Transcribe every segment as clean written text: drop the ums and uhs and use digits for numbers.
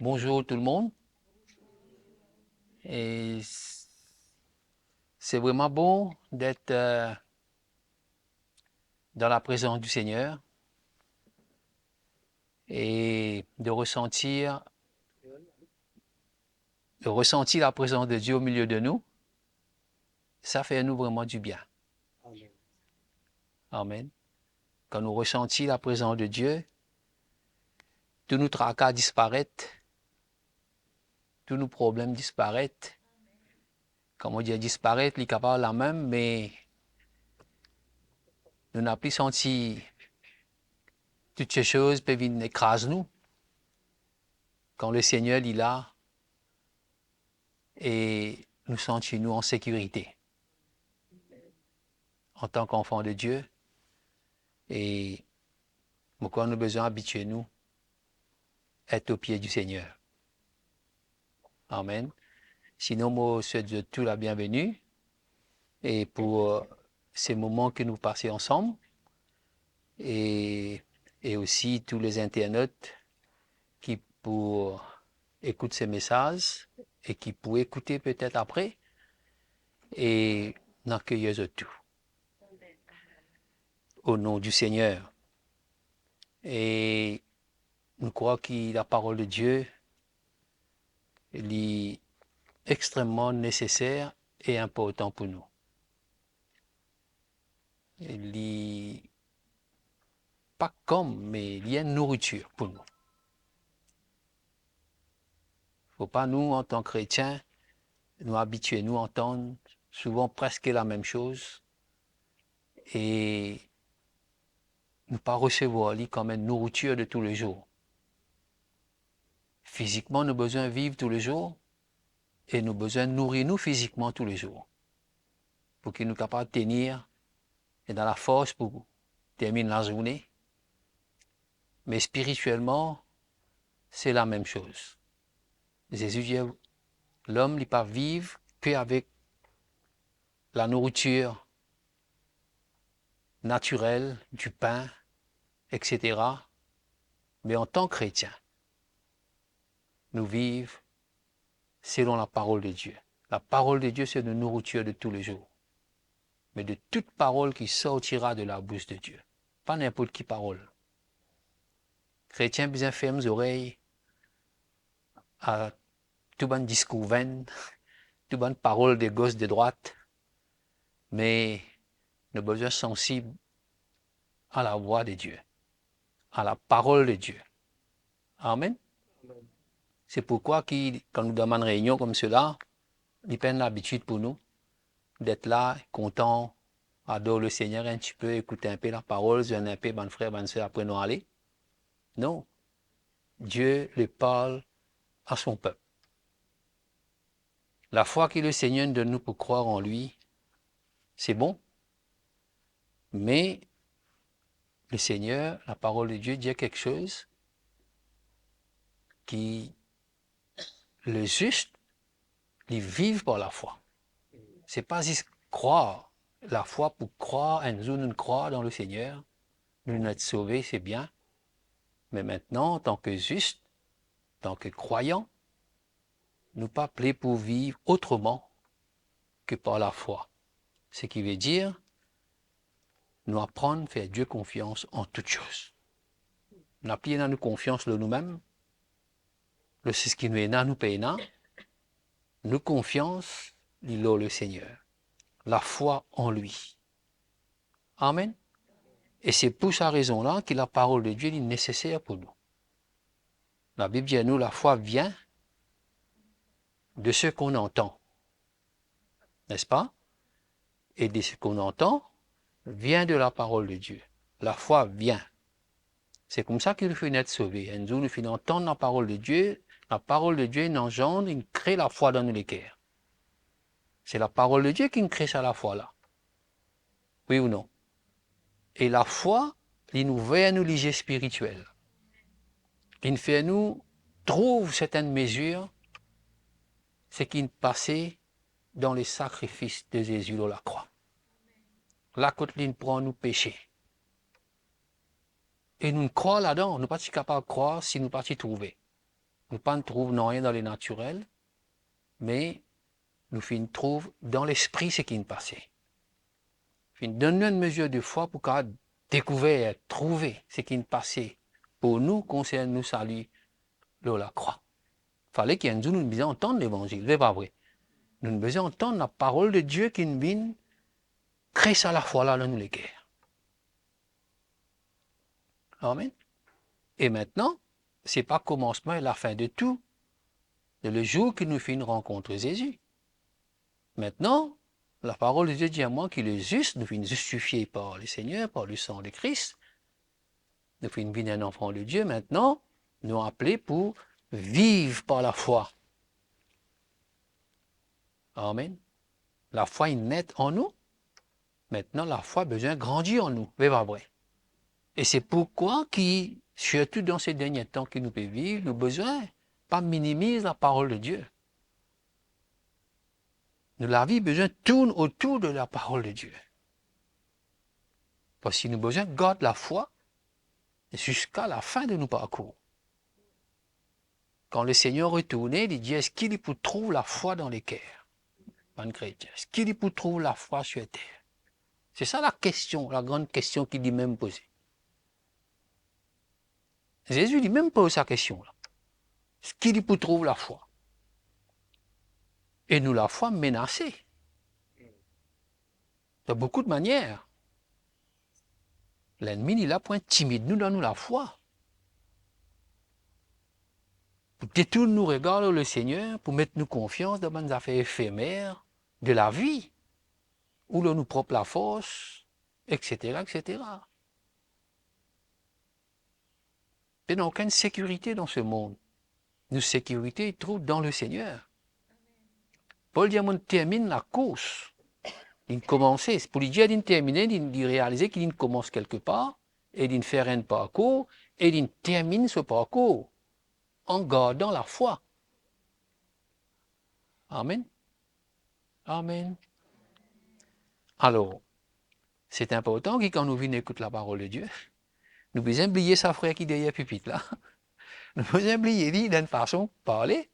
Bonjour tout le monde. Et c'est vraiment bon d'être dans la présence du Seigneur et de ressentir la présence de Dieu au milieu de nous. Ça fait à nous vraiment du bien. Amen. Amen. Quand nous ressentons la présence de Dieu, tous nos tracas disparaissent, tous nos problèmes disparaissent. Comme on dit, disparaître, il est capable la même, mais nous n'avons plus senti toutes ces choses peuvent venir écraser nous. Quand le Seigneur est là, et nous sentons nous en sécurité en tant qu'enfants de Dieu. Et pourquoi nous avons besoin d'habituer nous à être au pied du Seigneur. Amen. Sinon, moi, je souhaite tout la bienvenue et pour ces moments que nous passons ensemble et, et aussi tous les internautes qui pour écouter ces messages et qui pour écouter peut-être après et n'accueillir tout au nom du Seigneur. Et je crois que la parole de Dieu est extrêmement nécessaire et important pour nous. Il est pas comme, mais il y a une nourriture pour nous. Il ne faut pas nous, en tant que chrétiens, nous habituer, nous entendre souvent presque la même chose et ne pas recevoir lui comme une nourriture de tous les jours. Physiquement, nous avons besoin de vivre tous les jours et nous avons besoin de nourrir nous physiquement tous les jours pour qu'il nous capable de tenir et dans la force pour terminer la journée. Mais spirituellement, c'est la même chose. Jésus dit, l'homme n'est pas vivre qu'avec la nourriture naturelle, du pain, etc. Mais en tant que chrétien, nous vivons selon la parole de Dieu. La parole de Dieu, c'est une nourriture de tous les jours. Mais de toute parole qui sortira de la bouche de Dieu. Pas n'importe qui parole. Chrétien bien ferme les oreilles à tout bon discours vain, tout bonne parole des gosses de droite, mais nous avons besoin sensible à la voix de Dieu, à la parole de Dieu. Amen. Amen. C'est pourquoi quand nous demandons une réunion comme cela, il prend l'habitude pour nous d'être là, content, adorer le Seigneur un petit peu, écouter un peu la parole, jeûner un peu, bon frère, bonne soeur, après nous aller. Non. Dieu le parle à son peuple. La foi que le Seigneur donne nous pour croire en lui, c'est bon. Mais le Seigneur, la parole de Dieu, dit quelque chose qui, le juste, ils vivent par la foi. C'est pas juste croire. La foi pour croire, un jour nous croire dans le Seigneur, nous être sauvés, c'est bien. Mais maintenant, en tant que juste, en tant que croyant, nous pas appelés pour vivre autrement que par la foi. Ce qui veut dire, nous apprendre à faire Dieu confiance en toutes choses. Nous appliquons dans nous confiance de nous-mêmes, le c'est ce qui nous est là, nous payons, nous confiance, le Seigneur. La foi en lui. Amen. Et c'est pour sa raison-là que la parole de Dieu est nécessaire pour nous. La Bible dit à nous, la foi vient de ce qu'on entend. N'est-ce pas? Et de ce qu'on entend vient de la parole de Dieu. La foi vient. C'est comme ça qu'il faut être sauvé. Un jour, nous finissons entendre la parole de Dieu. La parole de Dieu engendre, il crée la foi dans nos cœurs. C'est la parole de Dieu qui crée ça la foi là. Oui ou non? Et la foi, il nous veut à nous liger spirituel. Il fait nous trouve certaines mesures, ce qui passait dans les sacrifices de Jésus dans la croix. La côte ligne prend nous péchés. Et nous croyons là-dedans, nous ne sommes pas capables de croire si nous ne sommes pas trouvés. Nous pas nous trouvons rien dans les naturels, mais nous finissons trouve dans l'esprit ce qui nous passait. Nous donnons une mesure de foi pour qu'on découvrir, trouver ce qui nous passait pour nous concerne nous salut de la croix. Il fallait qu'il y ait un jour nous besoin entendre l'évangile, c'est pas vrai. Nous besoin entendre la parole de Dieu qui nous vient créer ça la foi là dans nous les guerres. Amen. Et maintenant, ce n'est pas le commencement et la fin de tout. C'est le jour que nous finissons rencontrer Jésus. Maintenant, la parole de Dieu dit à moi qu'il est juste, nous finissons justifiés par le Seigneur, par le sang de Christ. Nous finissons bien un enfant de Dieu. Maintenant, nous appelés pour vivre par la foi. Amen. La foi est nette en nous. Maintenant, la foi a besoin de grandir en nous. C'est pas vrai. Et c'est pourquoi, surtout dans ces derniers temps que nous pouvons vivre, nous avons besoin, pas minimiser la parole de Dieu. La vie besoin tourne autour de la parole de Dieu. Parce que nous avons besoin de garder la foi jusqu'à la fin de nos parcours. Quand le Seigneur retournait, il dit, est-ce qu'il peut trouver la foi dans les cœurs? Pas chrétien. Est-ce qu'il peut trouver la foi sur terre? C'est ça la question, la grande question qu'il dit même poser. Jésus dit même pose sa question là. Est-ce qu'il peut trouver la foi? Et nous la foi menacée. De beaucoup de manières. L'ennemi, il a point timide, nous donne la foi. Pour détourner nos regards vers le Seigneur, pour mettre nous confiance dans les affaires éphémères de la vie, où l'on nous propre la force, etc., etc. Il n'y a aucune sécurité dans ce monde. Notre sécurité est trouve dans le Seigneur. Paul Diamond termine la course. Il commence, pour lui dire d'il terminer, d'il réaliser qu'il commence quelque part, et d'il faire un parcours, et d'il termine ce parcours en gardant la foi. Amen. Amen. Alors, c'est important que quand nous venons écouter la parole de Dieu, nous devons oublier sa frère qui est derrière le pupitre là. Nous devons oublier lui d'une façon de parler,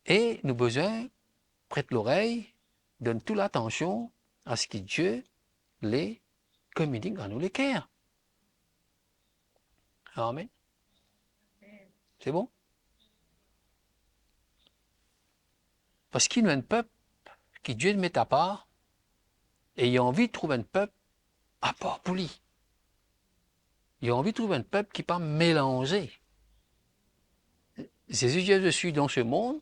et nous devons besoin prêter l'oreille, donner toute l'attention à ce que Dieu les communique à nous les cœurs. Amen. C'est bon? Parce qu'il y a un peuple que Dieu met à part, et il a envie de trouver un peuple à part pour lui. Il a envie de trouver un peuple qui n'est pas mélangé. Jésus dit, je suis dans ce monde,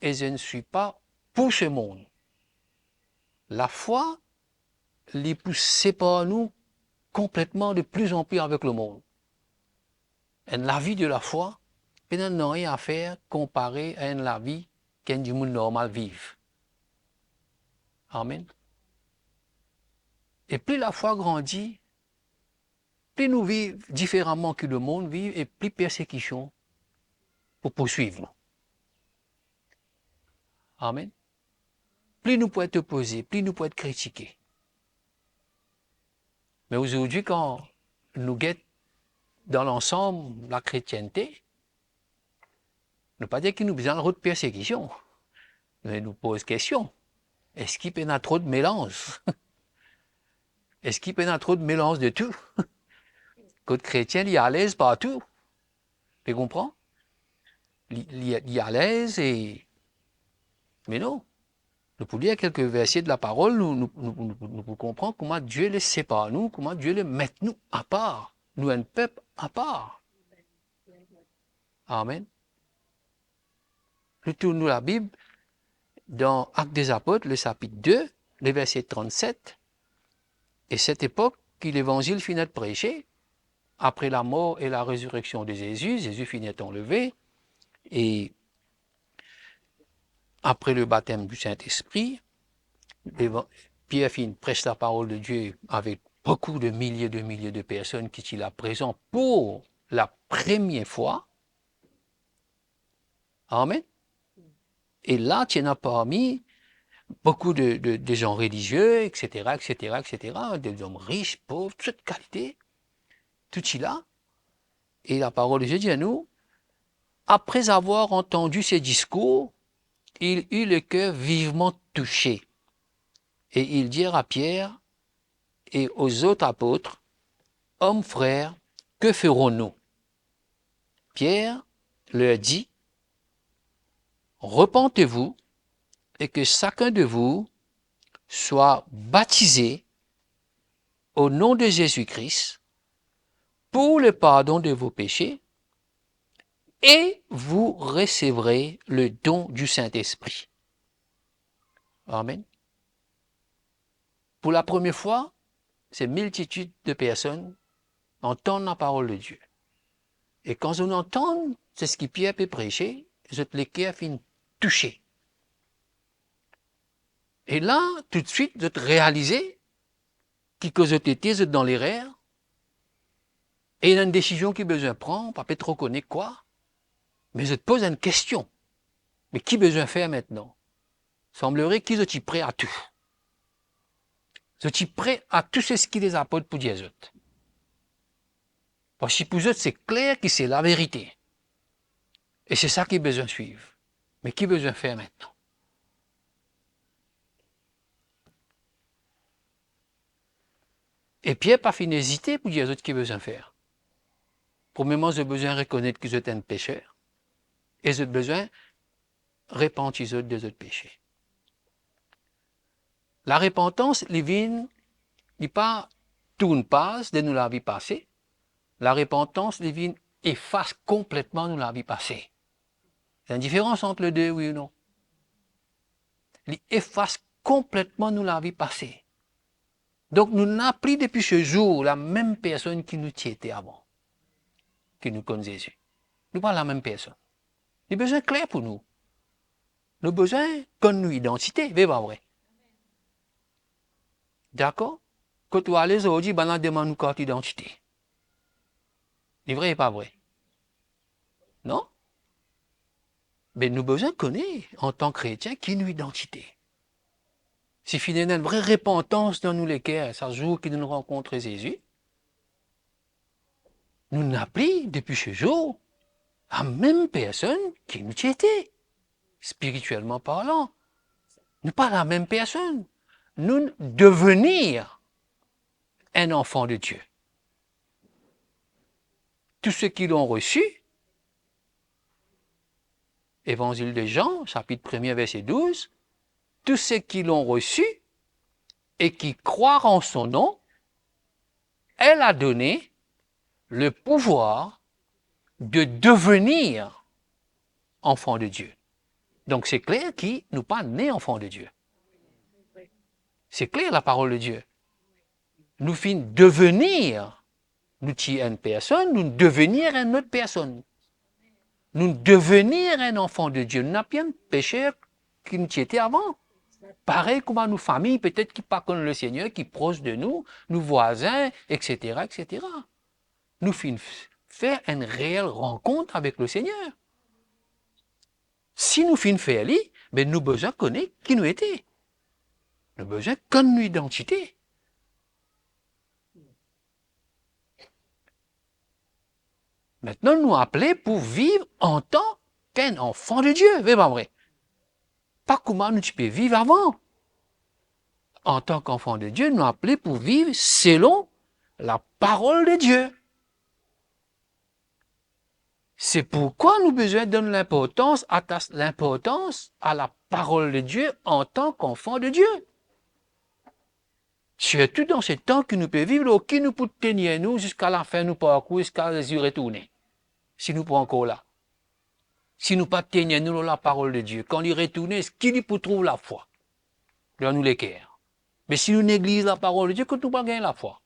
et je ne suis pas pour ce monde. La foi, les pousse sépare nous complètement de plus en plus avec le monde. Et la vie de la foi, n'a rien à faire comparé à la vie qu'un du monde normal vive. Amen. Et plus la foi grandit, plus nous vivons différemment que le monde vit, et plus persécution pour poursuivre nous. Amen. Plus nous pouvons être opposés, plus nous pouvons être critiqués. Mais aujourd'hui, quand nous guettons dans l'ensemble la chrétienté, ne pas dire qu'il nous a besoin de persécution, mais nous pose question. Est-ce qu'il y a trop de mélange? Est-ce qu'il y a trop de mélange de tout? Côté chrétien, il est à l'aise partout. Tu comprends? Il est à l'aise et... Mais non. Nous pouvons lire quelques versets de la parole, nous comprenons comment Dieu les sépare nous, comment Dieu les met nous à part. Nous, un peuple à part. Amen. Nous tournons la Bible dans Actes des Apôtres, le chapitre 2, le verset 37. Et cette époque que l'évangile finit de prêcher, après la mort et la résurrection de Jésus, Jésus finit enlevé, et après le baptême du Saint-Esprit, Pierre prêche la parole de Dieu avec beaucoup de milliers de personnes qui sont là présentes pour la première fois. Amen. Et là, tu en as parmi beaucoup de gens religieux, etc., etc., etc., des hommes riches, pauvres, toutes qualités, tout cela. Et la parole de Dieu dit à nous, après avoir entendu ces discours, il eut le cœur vivement touché. Et ils dirent à Pierre et aux autres apôtres, « Hommes frères, que ferons-nous » Pierre leur dit, « Repentez-vous et que chacun de vous soit baptisé au nom de Jésus-Christ pour le pardon de vos péchés et vous recevrez le don du Saint-Esprit. » Amen. Pour la première fois, ces multitudes de personnes entendent la parole de Dieu. Et quand on entend, c'est ce que Pierre peut prêcher, les cœurs finissent touchés. Et là, tout de suite, vous réalisez que vous êtes dans l'erreur, et il y a une décision qui besoin de prendre, pas trop connaître quoi, mais je te pose une question. Mais qui besoin faire maintenant? Semblerait qu'ils soient prêts à tout. Ils sont prêts à tout ce qui les apporte pour dire autres. Parce que pour eux, c'est clair que c'est la vérité. Et c'est ça qu'ils besoin de suivre. Mais qui besoin faire maintenant? Et Pierre pas fini d'hésiter pour dire aux autres qui besoin faire. Premièrement, j'ai besoin de reconnaître que vous êtes un pécheur. Et j'ai besoin de repentir des autres péchés. La repentance, n'est pas tourne passe de nous la vie passée. La repentance, efface complètement nous la vie passée. Il y a une différence entre les deux, oui ou non? Il efface complètement nous la vie passée. Donc, nous n'avons plus depuis ce jour la même personne qui nous était avant, qui nous connaît Jésus. Nous pas la même personne. Il y a besoin clair pour nous. Nous avons besoin qu'on nous identité, c'est pas vrai. D'accord? Quand tu allez aujourd'hui, on demande une carte d'identité. C'est vrai ou pas vrai? Non? Mais nous avons besoin de connaître, en tant que chrétiens, qui est notre identité. Si finalement une vraie repentance dans nous les cœurs, ce jour que nous rencontrons Jésus, nous n'appelons depuis ce jour la même personne qui nous était, spirituellement parlant. Nous pas la même personne. Nous devenir un enfant de Dieu. Tous ceux qui l'ont reçu, Évangile de Jean, chapitre 1er, verset 12, tous ceux qui l'ont reçu et qui croient en son nom, elle a donné le pouvoir de devenir enfant de Dieu. Donc c'est clair qu'ils nous pas nés enfants de Dieu. C'est clair la parole de Dieu. Nous finissons devenir, nous sommes une personne, nous devenir une autre personne. Nous devenir un enfant de Dieu. Nous n'avons pas un péché qui nous était avant. Pareil comme à nos familles, peut-être qui ne connaissent pas le Seigneur, qui proches de nous, nos voisins, etc., etc. Nous finissons faire une réelle rencontre avec le Seigneur. Si nous finissons faire lui, ben nous besoin de connaître qui nous était. Nous avons besoin de connaître notre identité. Maintenant, nous appelons pour vivre en tant qu'un enfant de Dieu, c'est pas vrai? Pas comment nous pouvons vivre avant. En tant qu'enfant de Dieu, nous appelons pour vivre selon la parole de Dieu. C'est pourquoi nous avons besoin de donner l'importance à la parole de Dieu en tant qu'enfant de Dieu. Surtout dans ce temps que nous pouvons vivre, qui nous peut tenir nous jusqu'à la fin, nous parcours, jusqu'à les yeux retournés. Si nous pas encore là. Si nous pas tenir nous la parole de Dieu, quand il retourne, ce qu'il peut trouver la foi dans nous les cœurs. Mais si nous négligeons la parole de Dieu, que nous pas gagner la foi.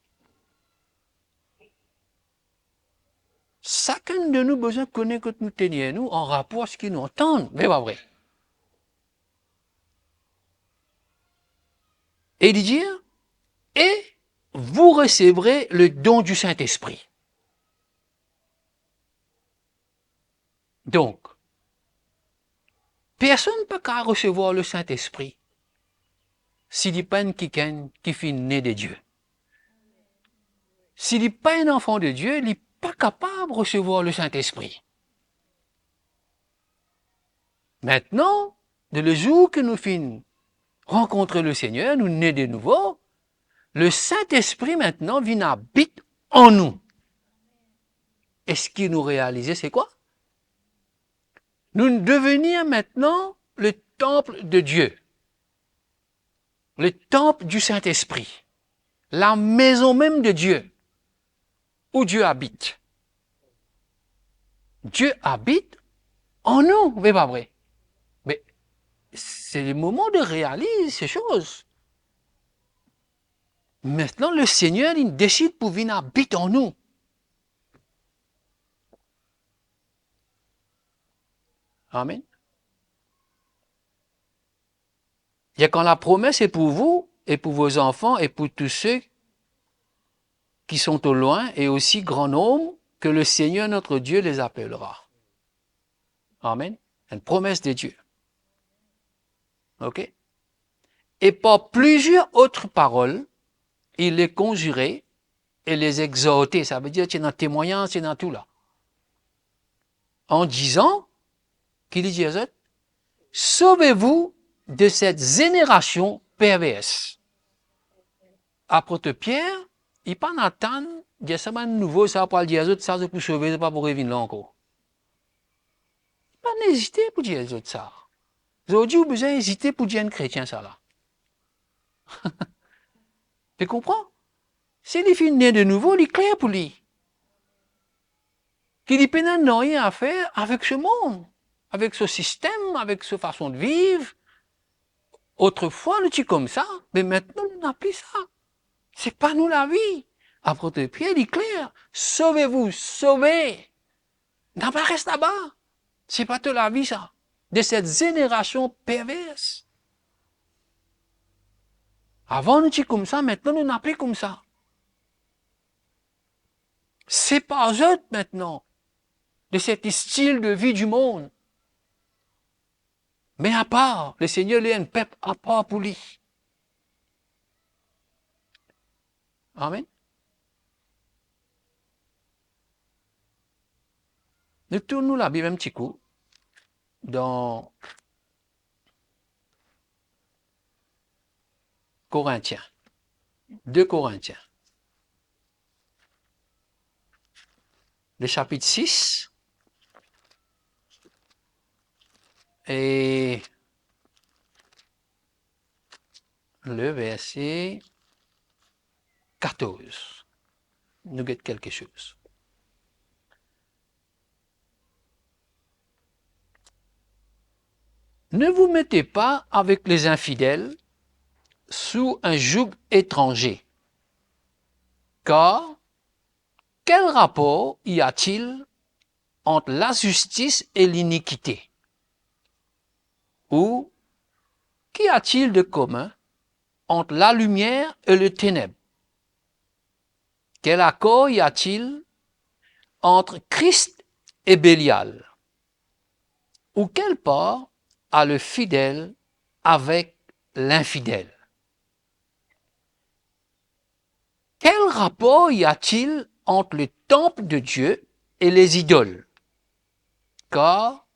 Chacun de nous a besoin de connaître que nous tenions nous en rapport à ce qu'ils nous entendent. Mais pas vrai. Et il dit, et vous recevrez le don du Saint-Esprit. Donc, personne ne peut pas recevoir le Saint-Esprit s'il n'est pas quelqu'un qui est né de Dieu. S'il n'est pas un enfant de Dieu, il n'est pas capable de recevoir le Saint-Esprit. Maintenant, de le jour que nous finissons rencontrer le Seigneur, nous nés de nouveau, le Saint-Esprit maintenant vient habiter en nous. Et ce qui nous réalise, c'est quoi? Nous devenir maintenant le temple de Dieu, le temple du Saint-Esprit, la maison même de Dieu, où Dieu habite. Dieu habite en nous, c'est pas vrai? Mais c'est le moment de réaliser ces choses. Maintenant, le Seigneur, il décide pour venir habiter en nous. Amen. Il y a quand la promesse est pour vous, et pour vos enfants, et pour tous ceux qui sont au loin, et aussi grand nombre, que le Seigneur notre Dieu les appellera. Amen. Une promesse de Dieu. OK? Et par plusieurs autres paroles, il les conjurait et les exhortait. Ça veut dire que c'est dans témoignage, c'est dans tout là. En disant, qu'il dit à eux, sauvez-vous de cette génération perverse. Apôtre Pierre, il pas n'attendre, il y a ça de nouveau, ça pour dire aux autres, ça c'est pour sauver, c'est pas pour revenir là encore. Pas n'hésiter pour dire aux autres ça. Aujourd'hui, vous avez besoin d'hésiter pour dire un chrétien ça là. Tu comprends? Si les filles naissent de nouveau, il est clair pour lui. Qu'il n'a rien à faire avec ce monde, avec ce système, avec cette façon de vivre. Autrefois, nous étions comme ça, mais maintenant, nous n'avons plus ça. C'est pas nous la vie. Apôtre Pierre, il est clair. Sauvez-vous, sauvez. N'a pas reste là-bas. C'est pas toute la vie, ça. De cette génération perverse. Avant, nous étions comme ça, maintenant, nous n'avons plus comme ça. C'est pas eux maintenant, de cet style de vie du monde. Mais à part, le Seigneur est un peuple à part pour lui. Amen. Nous tournons la Bible un petit coup dans Corinthiens. 2 Corinthiens. Le chapitre 6 et le verset 14. Nous guette quelque chose. Ne vous mettez pas avec les infidèles sous un joug étranger. Car quel rapport y a-t-il entre la justice et l'iniquité? Ou qu'y a-t-il de commun entre la lumière et le ténèbre? Quel accord y a-t-il entre Christ et Bélial? Ou quelle part a le fidèle avec l'infidèle? Quel rapport y a-t-il entre le temple de Dieu et les idoles? Car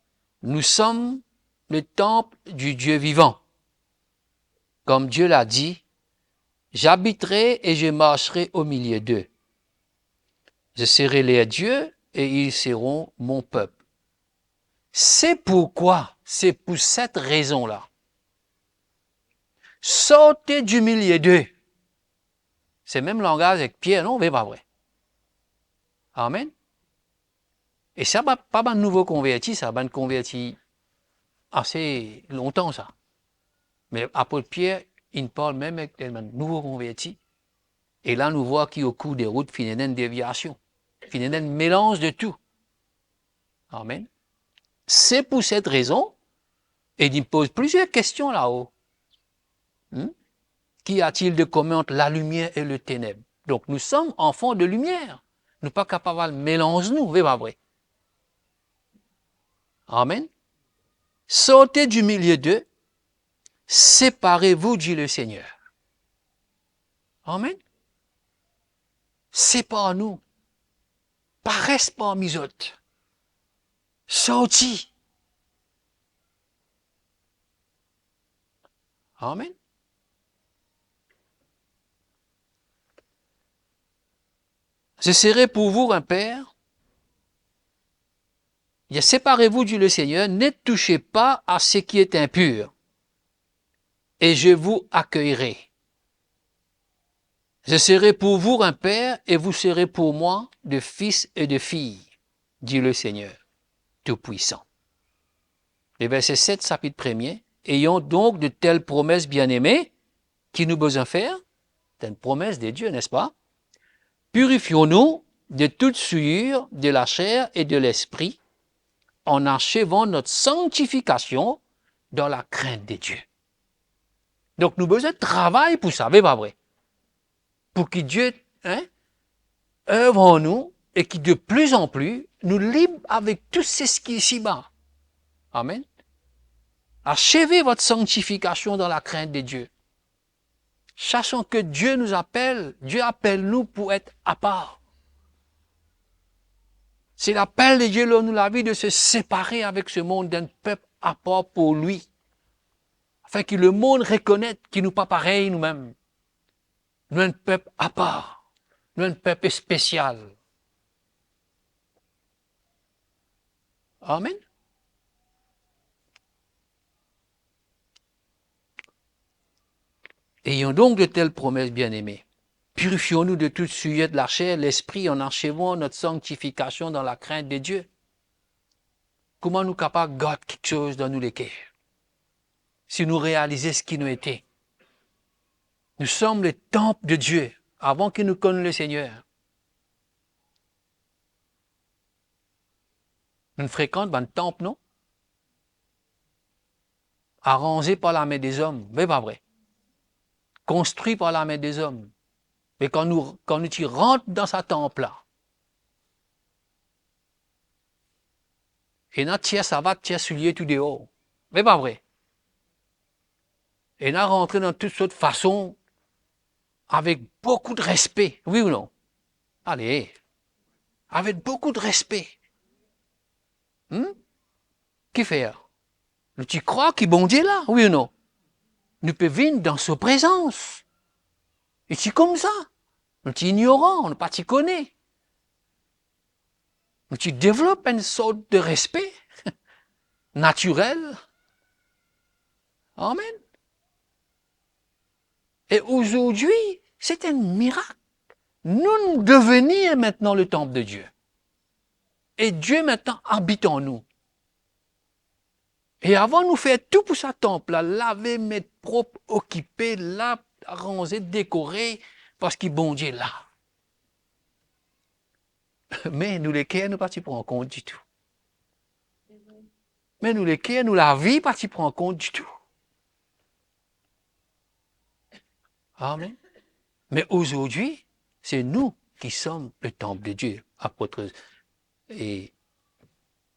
nous sommes le temple du Dieu vivant. Comme Dieu l'a dit, j'habiterai et je marcherai au milieu d'eux. Je serai leur Dieu et ils seront mon peuple. C'est pourquoi, c'est pour cette raison-là. Sortez du milieu d'eux. C'est le même langage avec Pierre, non? Mais pas vrai. Amen. Et ça va pas un nouveau converti, ça va un converti assez longtemps, ça. Mais apôtre Pierre, il parle même avec un nouveau converti. Et là, nous voyons qu'au cours des routes, il y a une déviation. Il y a un mélange de tout. Amen. C'est pour cette raison, et il pose plusieurs questions là-haut. Qu'y a-t-il de commun entre la lumière et le ténèbre? Donc nous sommes enfants de lumière. Nous ne sommes pas capables de mélanger nous, c'est pas vrai. Amen. Sortez du milieu d'eux, séparez-vous, dit le Seigneur. Amen. Sépare-nous. Paraissent parmi autres. Sortis. Amen. Je serai pour vous un père. Séparez-vous, dit le Seigneur, ne touchez pas à ce qui est impur, et je vous accueillerai. Je serai pour vous un père, et vous serez pour moi de fils et de filles, dit le Seigneur Tout-Puissant. Le verset 7, chapitre 1er. Ayons donc de telles promesses bien-aimées, qui nous besoin faire? C'est une promesse de Dieu, n'est-ce pas? Purifions-nous de toute souillure de la chair et de l'esprit, en achevant notre sanctification dans la crainte de Dieu. Donc nous besoin de travail pour ça, c'est pas vrai? Pour que Dieu œuvre en nous et qui de plus en plus nous libre avec tout ce qui est ici-bas. Amen. Achevez votre sanctification dans la crainte de Dieu. Sachant que Dieu nous appelle, Dieu appelle nous pour être à part. C'est l'appel de Dieu dans la vie de se séparer avec ce monde d'un peuple à part pour lui. Afin que le monde reconnaisse qu'il nous pas pareil nous-mêmes. Nous sommes un peuple à part. Nous sommes un peuple spécial. Amen. Ayons donc de telles promesses bien-aimées. Purifions-nous de toute souillure de la chair, l'esprit, en achevant notre sanctification dans la crainte de Dieu. Comment nous capables de garder quelque chose dans nous les cœurs? Si nous réalisons ce qui nous était. Nous sommes le temple de Dieu avant qu'il nous connaisse le Seigneur. Nous fréquentons un temple, non? Arrangé par la main des hommes, mais pas vrai. Construit par la main des hommes. Mais quand nous rentrons dans ce temple-là, et notre tiers ça va, tiers soulier tout dehors. Mais pas vrai. Et nous rentrons dans toutes sortes de façons avec beaucoup de respect. Oui ou non? Allez. Avec beaucoup de respect. Qui fait? Tu crois qu'il bon Dieu là? Oui ou non? Nous pouvons venir dans sa présence. Et c'est comme ça. Nous sommes ignorants, on ne pas t'y connaît. Nous développons une sorte de respect naturel. Amen. Et aujourd'hui, c'est un miracle. Nous devenons maintenant le temple de Dieu. Et Dieu maintenant habite en nous. Et avant, nous faire tout pour sa temple, là, laver, mettre propre, occuper, là, arranger, décorer, parce qu'il bon Dieu là. Mais nous les cœurs, nous pas prendre en compte du tout. Mais nous les cœurs, nous la vie, pas prendre en compte du tout. Amen. Mais aujourd'hui, c'est nous qui sommes le temple de Dieu. Apôtre et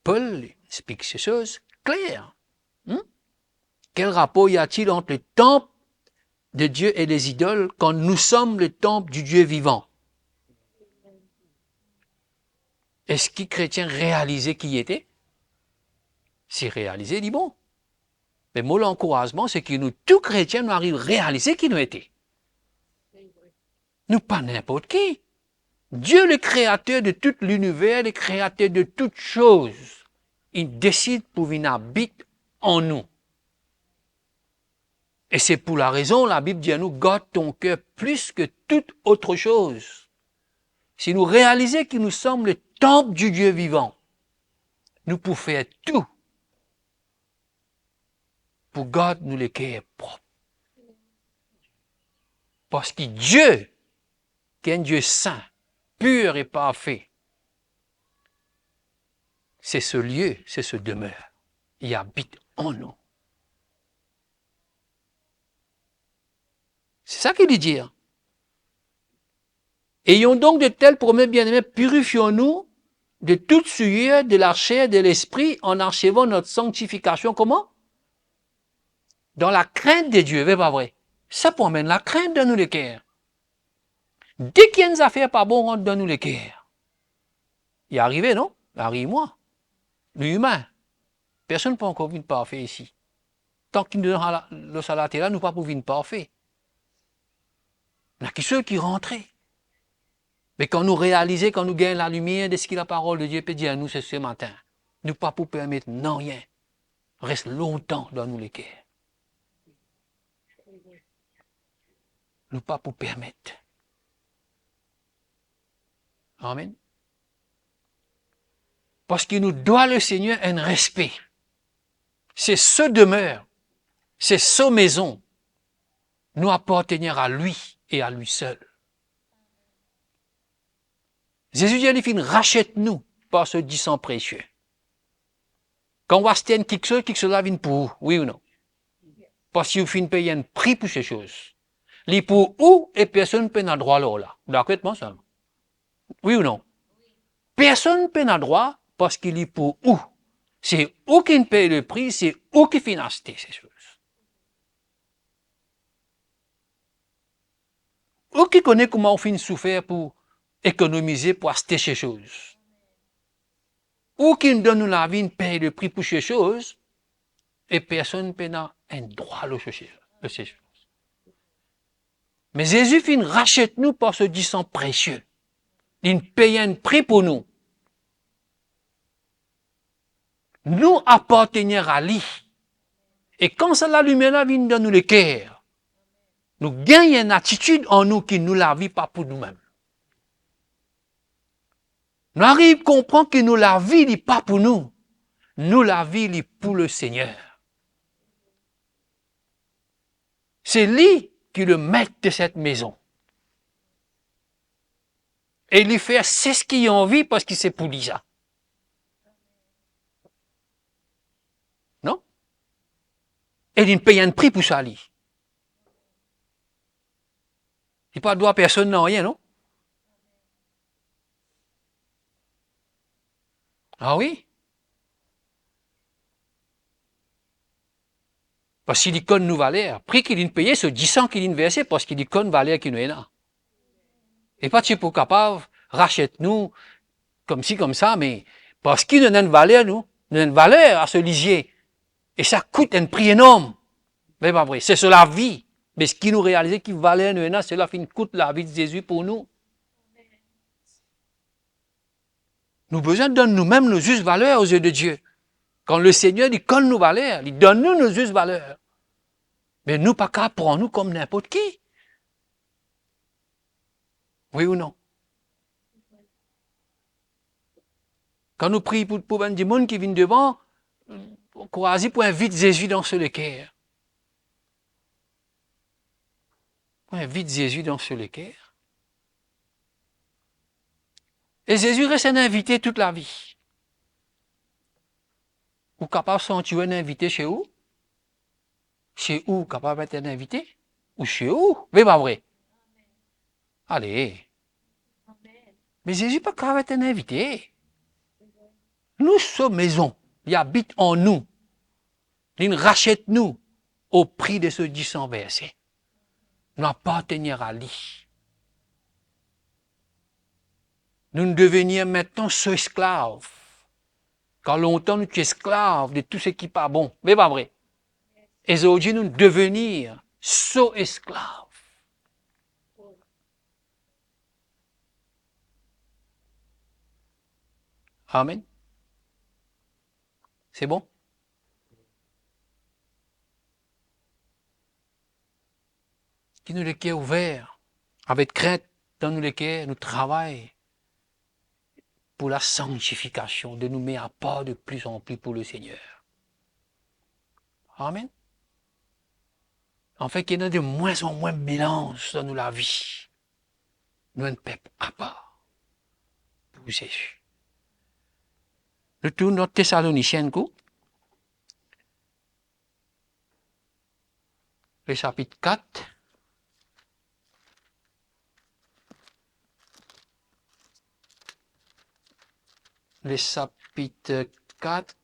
Paul explique ces choses claires. Quel rapport y a-t-il entre le temple de Dieu et les idoles quand nous sommes le temple du Dieu vivant? Est-ce que les chrétiens réalisaient qui il était? Si réalisé, dit bon. Mais mon encouragement, c'est que nous, tous chrétiens, nous arrivons à réaliser qui nous étions. Nous pas n'importe qui. Dieu, le créateur de tout l'univers, le créateur de toutes choses, il décide pour venir habiter en nous. Et c'est pour la raison, la Bible dit à nous, garde ton cœur plus que toute autre chose. Si nous réalisons que nous sommes le temple du Dieu vivant, nous pouvons faire tout pour garder nous les cœurs propres. Parce que Dieu, qui est un Dieu saint, pur et parfait, c'est ce lieu, c'est ce demeure. Il habite en nous. C'est ça qu'il dit dire. Ayons donc de telles promesses bien-aimées, purifions-nous de toute souillure de la chair et de l'esprit en achevant notre sanctification. Comment? Dans la crainte de Dieu, c'est pas vrai? Ça promène la crainte dans nous les cœurs. Dès qu'il y a une affaire pas bon, rentre dans nous les cœurs. Il est arrivé, non? Arrive-moi. L'humain. Personne ne peut encore venir parfait ici. tant qu'il nous donne le salaire là, nous pas pour vivre parfait. Il y a qui ceux qui rentraient. Mais quand nous réalisons, quand nous gagnons la lumière de ce que la parole de Dieu peut dire à nous ce matin, nous pas pour permettre non rien. Reste longtemps dans nous les cœurs. Nous pas pour permettre. Amen. Parce qu'il nous doit le Seigneur un respect. C'est ce demeure, c'est ce maison, nous appartenir à lui et à lui seul. Jésus dit, rachète-nous par ce du sang précieux. Quand on va quelque chose là vient pour vous, oui ou non? Parce qu'il faut payer un prix pour ces choses. Les pour où et personne ne peut avoir droit là. D'accord avec moi ça? Oui ou non? Personne ne peut avoir droit parce qu'il est pour où. C'est où qui paye le prix, c'est où qui finance ces choses. Où qui connaît comment on finit souffrir pour économiser, pour acheter ces choses. Ou qui nous donne la vie, paye le prix pour ces choses, et personne ne peut avoir un droit de ces choses. Mais Jésus fin rachète nous par ce du sang précieux. Il paye un prix pour nous. Nous appartenir à lui. Et quand ça la lumière vient dans nous le cœur, nous gagnons une attitude en nous qui nous la vit pas pour nous-mêmes. Nous arrivons à comprendre que nous la vie n'est pas pour nous. Nous la vie est pour le Seigneur. C'est lui qui est le maître de cette maison. Et il fait c'est ce qu'il a envie parce qu'il s'est pour lui ça. Non? Et il paye un prix pour ça, lui. Il n'y a pas de droit à personne, non, rien, non? Ah oui? Parce qu'il conne nous valeur. Prix qu'il a payé, ce 10 ans qu'il a versé parce qu'il conne valeur qui nous est là. Et pas tu pour capable, rachète-nous, comme ci, comme ça, mais parce qu'il nous a une valeur, nous, nous a une valeur à ce lisier. Et ça coûte un prix énorme. Mais pas vrai, c'est sur la vie. Mais ce qui nous réalise qui valait nous, c'est la fin coûte la vie de Jésus pour nous. Nous avons besoin de donner nous-mêmes nos justes valeurs aux yeux de Dieu. Quand le Seigneur dit donne nos valeurs, il donne nous nos justes valeurs. Mais nous pas qu'à prendre nous comme n'importe qui. Oui ou non? Quand nous prions pour un démon qui vient devant, on croise pour inviter Jésus dans ce cœur. Pour inviter Jésus dans ce cœur. Et Jésus reste un invité toute la vie. Ou capable de sentir un invité chez vous? Chez où capable d'être un invité? Ou chez où? Mais pas vrai. Allez. Mais Jésus n'est pas capable d'être un invité. Nous sommes maison. Il habite en nous. Il rachète nous au prix de ce 10 versé. Nous appartenir à lui. Nous devenir maintenant ce esclaves. Quand longtemps nous sommes esclaves de tout ce qui n'est pas bon. Mais pas vrai. Et aujourd'hui nous devenir ce esclaves. Amen. C'est bon? Qui nous le cœur ouvert, avec crainte dans nous le cœur, nous travaillons pour la sanctification, de nous mettre à part de plus en plus pour le Seigneur. Amen. En fait, qu'il y a de moins en moins de mélange dans nous la vie. Nous, un peuple à part pour Jésus. Le tour notre Thessaloniciens, le chapitre 4. Le chapitre 4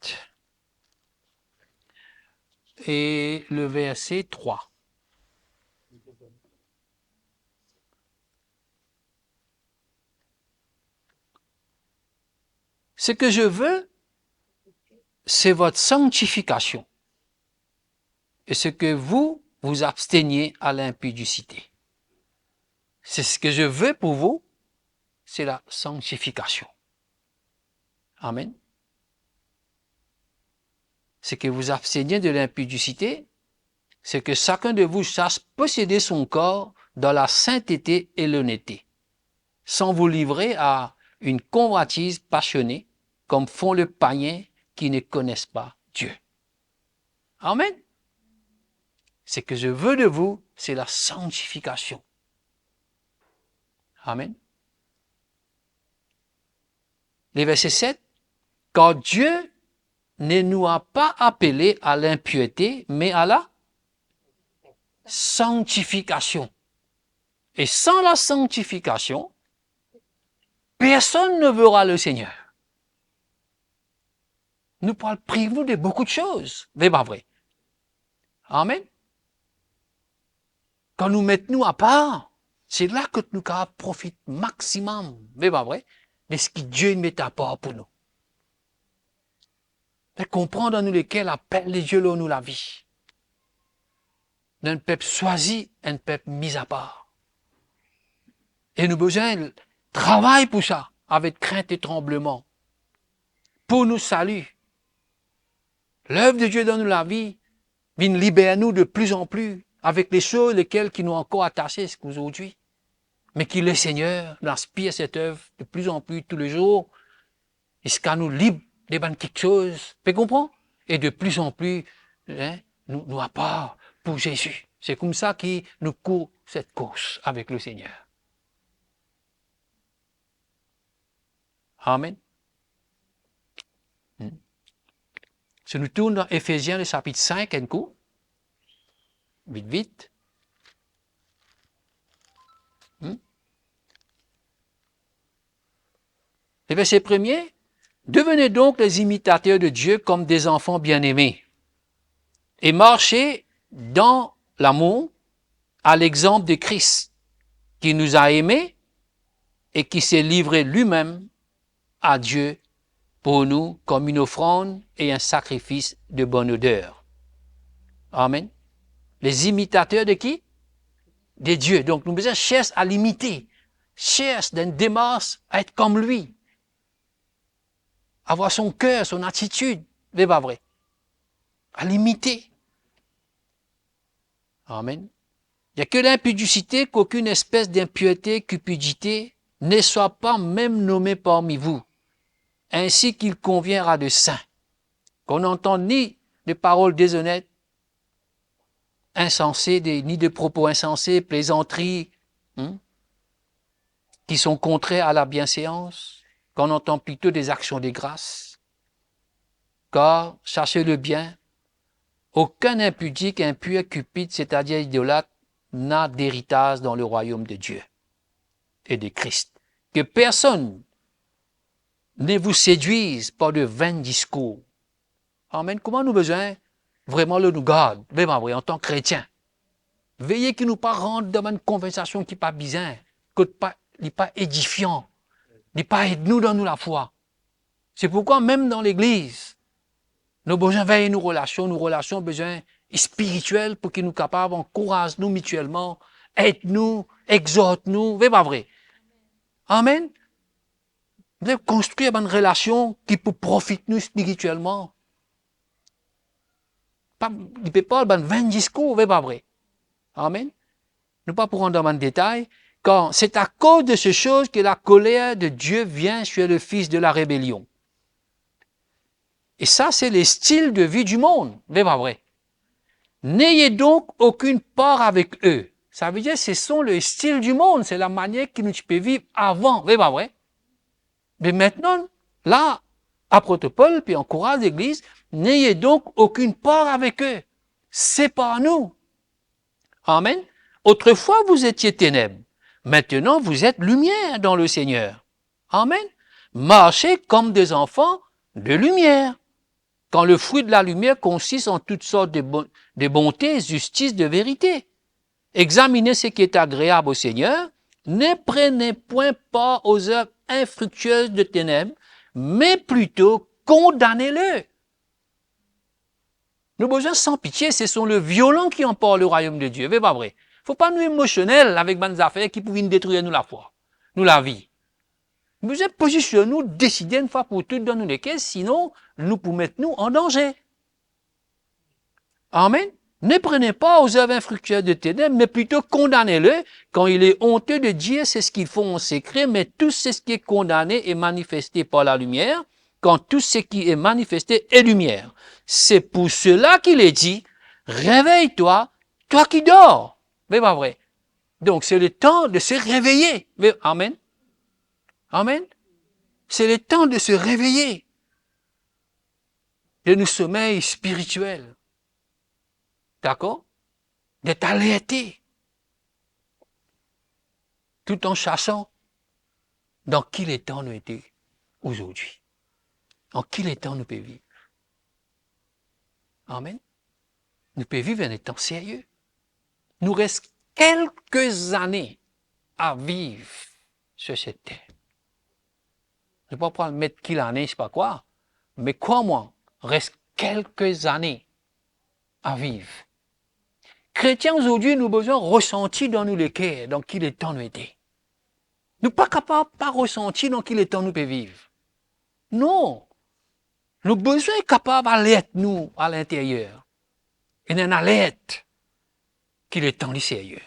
et le verset 3. Ce que je veux, c'est votre sanctification. et ce que vous vous absteniez à l'impudicité. C'est ce que je veux pour vous, c'est la sanctification. Amen. C'est que vous absteniez de l'impudicité, c'est que chacun de vous sache posséder son corps dans la sainteté et l'honnêteté, sans vous livrer à une convoitise passionnée, comme font les païens qui ne connaissent pas Dieu. Amen. Ce que je veux de vous, c'est la sanctification. Amen. Le verset 7, car Dieu ne nous a pas appelés à l'impureté, mais à la sanctification. Et sans la sanctification, personne ne verra le Seigneur. Nous pourrons priver de beaucoup de choses. C'est pas vrai. Amen. Quand nous mettons à part, c'est là que nous profitons maximum. C'est pas vrai. De ce que Dieu met à part pour nous. De comprendre en nous lesquels appelle les Dieu nous la vie. D'un peuple choisi, un peuple mis à part. Et nous avons besoin de travail pour ça, avec crainte et tremblement. Pour nous saluer. L'œuvre de Dieu dans nous la vie, vient libérer nous de plus en plus, avec les choses lesquelles qui nous ont encore attachés aujourd'hui. Mais qui le Seigneur nous inspire cette œuvre de plus en plus tous les jours, jusqu'à nous libre des bonnes quelque chose. Tu comprends? Et de plus en plus, nous à part pour Jésus. C'est comme ça qu'il nous court cette course avec le Seigneur. Amen. Si nous tournons dans Éphésiens, le chapitre 5, un coup. Vite, vite. Le verset premier. Devenez donc les imitateurs de Dieu comme des enfants bien-aimés et marchez dans l'amour à l'exemple de Christ qui nous a aimés et qui s'est livré lui-même à Dieu pour nous comme une offrande et un sacrifice de bonne odeur. Amen. Les imitateurs de qui? De Dieu. Donc nous besoin chercher à l'imiter, chercher dans une démarche à être comme lui. Avoir son cœur, son attitude, c'est pas vrai. À l'imiter. Amen. Il n'y a que l'impudicité qu'aucune espèce d'impureté, cupidité ne soit pas même nommée parmi vous, ainsi qu'il convient à de saints, qu'on n'entende ni de paroles déshonnêtes, insensées, ni de propos insensés, plaisanteries, qui sont contraires à la bienséance, qu'on entend plutôt des actions de grâce. Car, sachez le bien, aucun impudique, impur, cupide, c'est-à-dire idolâtre, n'a d'héritage dans le royaume de Dieu et de Christ. Que personne ne vous séduise par de vains discours. Amen. Comment nous besoin vraiment le nous garde, en tant que chrétien. Veillez qu'il nous pas rentre dans une conversation qui n'est pas bizarre, qui n'est pas édifiant, n'est pas aide-nous dans nous la foi. C'est pourquoi même dans l'église, nous besoin veiller nos relations besoin spirituelles pour qu'ils nous capables, encourage nous mutuellement, aide-nous, exhorte-nous, c'est pas vrai. Amen. Nous devons construire une relation qui peut profiter nous spirituellement. Il ne peut pas avoir 20 discours, c'est pas vrai. Amen. Nous pas pour rentrer dans le détail, car c'est à cause de ces choses que la colère de Dieu vient sur le fils de la rébellion. Et ça, c'est le style de vie du monde, c'est pas vrai. N'ayez donc aucune part avec eux. Ça veut dire que ce sont le style du monde, c'est la manière que nous pouvons vivre avant, c'est pas vrai. Mais maintenant, là, apôtre Paul, puis encourage l'Église, n'ayez donc aucune part avec eux. C'est pas nous. Amen. Autrefois, vous étiez ténèbres. Maintenant, vous êtes lumière dans le Seigneur. Amen. Marchez comme des enfants de lumière. Quand le fruit de la lumière consiste en toutes sortes de bonté, justice, de vérité. Examinez ce qui est agréable au Seigneur. Ne prenez point part aux œuvres infructueuses de ténèbres, mais plutôt condamnez-le. Nous avons besoin sans pitié, ce sont les violents qui emportent le royaume de Dieu. C'est pas vrai. Il ne faut pas nous émotionnels avec des affaires qui pouvaient nous détruire nous la foi, nous la vie. Nous devons positionner, nous décider une fois pour toutes dans nous lesquels, sinon nous pouvons mettre nous en danger. Amen. Ne prenez pas aux œuvres infructueuses de ténèbres, mais plutôt condamnez-le quand il est honteux de dire c'est ce qu'ils font en secret, mais tout ce qui est condamné est manifesté par la lumière, quand tout ce qui est manifesté est lumière. C'est pour cela qu'il est dit, réveille-toi, toi qui dors. Mais pas vrai. Donc c'est le temps de se réveiller. Amen. Amen. C'est le temps de se réveiller de nos sommeils spirituels. D'accord? D'être alerté. Tout en cherchant dans qui les temps nous étaient aujourd'hui. En qui les temps nous peut vivre. Amen. Nous pouvons vivre un temps sérieux. Nous reste quelques années à vivre sur cette terre. Je ne vais pas mettre qui l'année, je ne sais pas quoi, mais crois-moi, reste quelques années à vivre. Chrétiens aujourd'hui, nous avons besoin de ressentir dans nous le cœur, dans qui les temps nous étaient. Nous ne sommes pas capables de ressentir dans qui les temps nous peut vivre. Non. Nous avons besoin d'être capables d'alerte nous à l'intérieur. Et une alerte qui le temps est sérieux.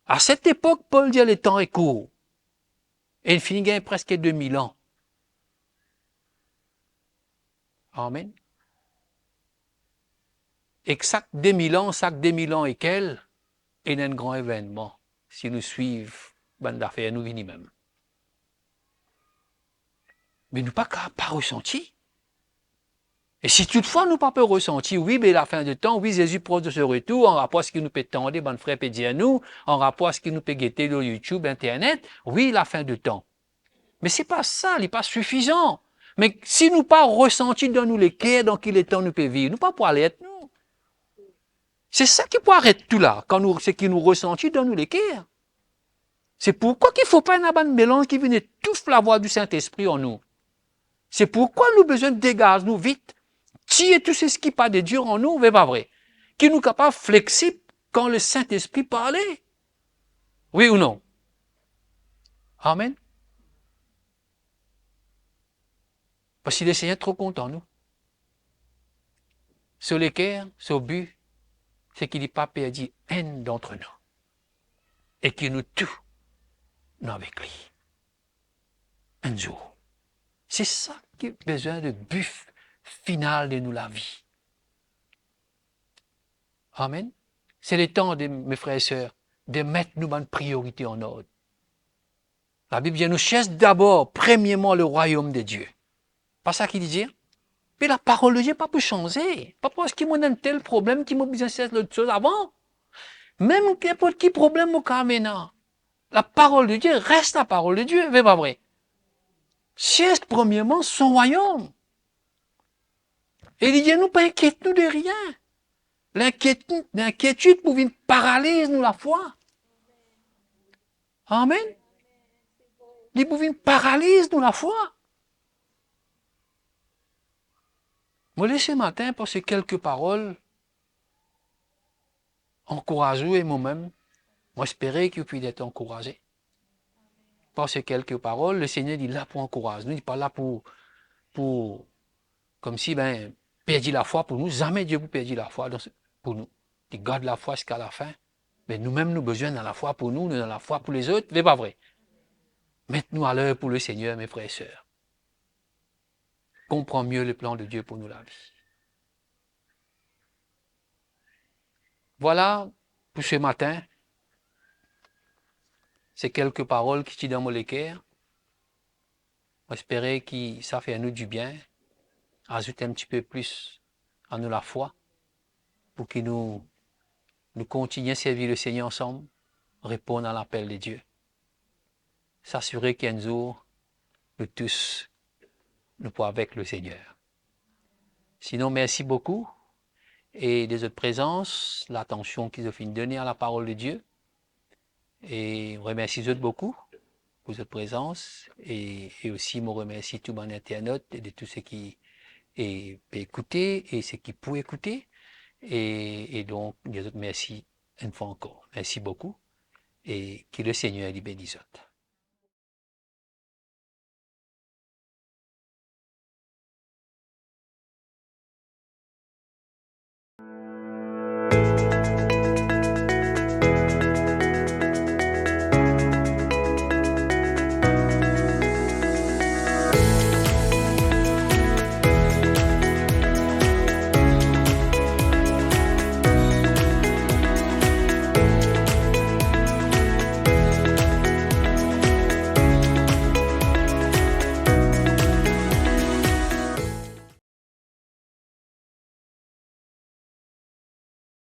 À cette époque, Paul dit que le temps est court. Et il finit presque 2000 ans. Amen. Et chaque 2000 ans et quel, il y a un grand événement. Si nous suivons, bande d'affaires, nous venons même. Mais nous pas ressenti. Et si toutefois nous pas ressentir, oui, mais la fin de temps, oui, Jésus proche de ce retour, en rapport à ce qui nous peut tendre, bonne frère peut dire à nous, en rapport à ce qui nous peut guetter sur YouTube, Internet, oui, la fin de temps. Mais c'est pas ça, il n'est pas suffisant. Mais si nous pas ressenti dans nous les cœurs, dans qui les temps nous peut vivre, nous pas pour aller être nous. C'est ça qui peut arrêter tout là, quand nous, c'est qui nous ressentit dans nous les cœurs. C'est pourquoi qu'il ne faut pas un abat de mélange qui vienne étouffer la voix du Saint-Esprit en nous. C'est pourquoi nous avons besoin de dégager nous vite. Tirer tout ce qui pas de Dieu en nous, mais pas vrai. Qui nous capable flexible quand le Saint-Esprit parlait. Oui ou non? Amen. Parce que le Seigneur est trop content, nous. Sur les cœurs, sur le but, c'est qu'il n'est pas perdu un d'entre nous. Et qu'il nous tue, nous avec lui. Un jour. C'est ça qui a besoin de but final de nous la vie. Amen. C'est le temps, mes frères et sœurs, de mettre nous une priorité en ordre. La Bible dit, nous cherche d'abord, premièrement, le royaume de Dieu. Pas ça qu'il dit? Mais la parole de Dieu n'a pas pu changer. Pas parce qu'il m'a un tel problème qu'il m'a besoin de faire l'autre chose avant. Même n'importe quel problème au cas maintenant. La parole de Dieu reste la parole de Dieu, c'est pas vrai. Cherche premièrement son royaume. Et il dit, nous pas inquiète-nous de rien. L'inquiétude pour une paralyse nous la foi. Amen. Il pour une paralyse nous la foi. Moi, laissez ce matin passer quelques paroles encouragées moi-même. Moi, j'espérais que vous puissiez être encouragé. Par ces quelques paroles, le Seigneur dit là pour encourager. Nous, il n'est pas là pour, comme si, perdre la foi pour nous. Jamais Dieu vous perdre la foi pour nous. Il garde la foi jusqu'à la fin. Mais nous-mêmes, nous avons besoin de la foi pour nous, nous avons la foi pour les autres. Mais pas vrai. Mettez-nous à l'heure pour le Seigneur, mes frères et sœurs. Comprends mieux le plan de Dieu pour nous la vie. Voilà pour ce matin. Ces quelques paroles qui sont dans mon cœur. J'espère que ça fait à nous du bien. Ajouter un petit peu plus à nous la foi. Pour que nous continuions à servir le Seigneur ensemble. Répondre à l'appel de Dieu. S'assurer qu'un jour, nous tous, nous pourrons avec le Seigneur. Sinon, merci beaucoup. Et de votre présence, l'attention qu'ils ont fait donner à la parole de Dieu. Et on remercie eux beaucoup pour votre présence. Et aussi, je remercie tout mon internaute et de tous ceux qui et écouter et ce qui peut écouter. Et donc, les autres, merci une fois encore. Merci beaucoup et que le Seigneur les bénisse.